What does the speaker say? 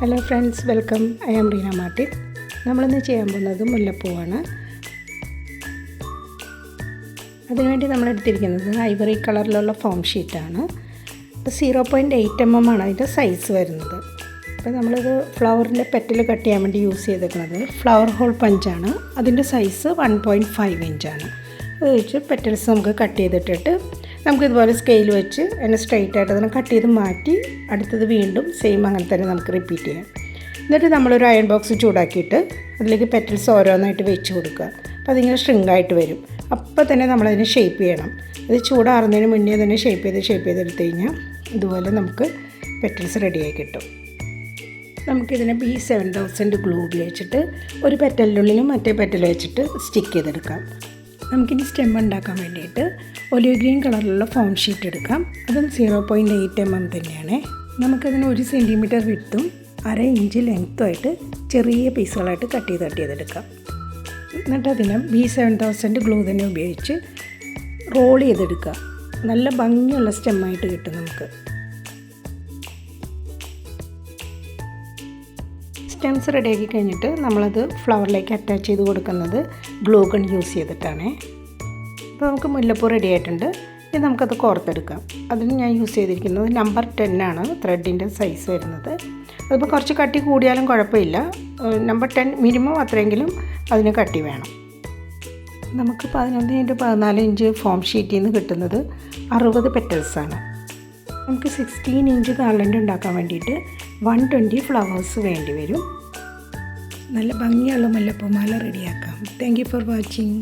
Hello friends, welcome. I am Reena Martin. നമ്മളിന്ന് ചെയ്യാൻ പോകുന്നത് മുല്ലപ്പൂവാണ്. അതിനുവേണ്ടി നമ്മൾ എടുത്തിരിക്കുന്നത് ഐവറി കളറിലുള്ള ഫോം ഷീറ്റാണ്. 0.8 mm ആണ് അതിൻ്റെ സൈസ് വരുന്നത്. അപ്പോൾ നമ്മളിത് ഫ്ലവറിൻ്റെ പെറ്റൽ കട്ട് ചെയ്യാൻ വേണ്ടി യൂസ് ചെയ്തിരിക്കുന്നത് ഫ്ലവർ ഹോൾ പഞ്ചാണ്. അതിൻ്റെ സൈസ് 1.5 ഇഞ്ചാണ്. അത് വെച്ച് പെറ്റൽസ് നമുക്ക് കട്ട് ചെയ്തിട്ടിട്ട് നമുക്കിതുപോലെ സ്കെയിൽ വെച്ച് അതിനെ സ്ട്രെയിറ്റ് ആയിട്ട് അതിനെ കട്ട് ചെയ്ത് മാറ്റി അടുത്തത് വീണ്ടും സെയിം അങ്ങനെ തന്നെ നമുക്ക് റിപ്പീറ്റ് ചെയ്യാം. എന്നിട്ട് നമ്മളൊരു അയൺ ബോക്സ് ചൂടാക്കിയിട്ട് അതിലേക്ക് പെറ്റൽസ് ഓരോന്നായിട്ട് വെച്ച് കൊടുക്കുക. അപ്പോൾ അതിങ്ങനെ സ്ട്രിങ്ങായിട്ട് വരും. അപ്പോൾ തന്നെ നമ്മളതിനെ ഷേപ്പ് ചെയ്യണം. അത് ചൂടാറുന്നതിന് മുന്നേ തന്നെ ഷേപ്പ് ചെയ്തെടുത്ത് കഴിഞ്ഞാൽ ഇതുപോലെ നമുക്ക് പെറ്റൽസ് റെഡിയായി കിട്ടും. നമുക്കിതിനെ B7000 ഗ്ലൂ ഉപയോഗിച്ചിട്ട് ഒരു പെറ്റലിനുള്ളിലും മറ്റേ പെറ്റൽ വെച്ചിട്ട് സ്റ്റിക്ക് ചെയ്തെടുക്കാം. നമുക്കിനി സ്റ്റെം ഉണ്ടാക്കാൻ വേണ്ടിയിട്ട് ഒലിവ് ഗ്രീൻ കളറിലുള്ള ഫോം ഷീറ്റ് എടുക്കാം. അതും 0.8 mm തന്നെയാണ്. നമുക്കതിന് 1 സെൻറ്റിമീറ്റർ വിഡ്ത്തും 1/2 ഇഞ്ച് ലെങ്ത്തുമായിട്ട് ചെറിയ പീസുകളായിട്ട് കട്ട് ചെയ്തെടുക്കാം. എന്നിട്ട് അതിനെ B7000 ഗ്ലൂ തന്നെ ഉപയോഗിച്ച് റോൾ ചെയ്തെടുക്കുക. നല്ല ഭംഗിയുള്ള സ്റ്റെമ്മായിട്ട് കിട്ടും നമുക്ക്. സ്റ്റെംസ് റെഡിയാക്കി കഴിഞ്ഞിട്ട് നമ്മളത് ഫ്ലവറിലേക്ക് അറ്റാച്ച് ചെയ്ത് കൊടുക്കുന്നത് ഗ്ലൂ ഗൺ യൂസ് ചെയ്തിട്ടാണ്. അപ്പോൾ നമുക്ക് മുല്ലപ്പൂ റെഡി ആയിട്ടുണ്ട്. ഇനി നമുക്കത് കോർത്തെടുക്കാം. അതിന് ഞാൻ യൂസ് ചെയ്തിരിക്കുന്നത് നമ്പർ 10 ആണ് ത്രെഡിൻ്റെ സൈസ് വരുന്നത്. അതിപ്പോൾ കുറച്ച് കട്ടി കൂടിയാലും കുഴപ്പമില്ല. നമ്പർ 10 മിനിമം അത്രയെങ്കിലും അതിന് കട്ടി വേണം. നമുക്ക് 11x14 ഇഞ്ച് ഫോം ഷീറ്റിൽ നിന്ന് കിട്ടുന്നത് 60 പെറ്റൽസാണ്. നമുക്ക് 16 ഇഞ്ച് ഗാർലൻഡ് ഉണ്ടാക്കാൻ വേണ്ടിയിട്ട് 120 ഫ്ലവേഴ്സ് വേണ്ടി വരും. നല്ല ഭംഗിയുള്ള മുല്ലപ്പൂമാല റെഡിയാക്കാം. Thank you for watching.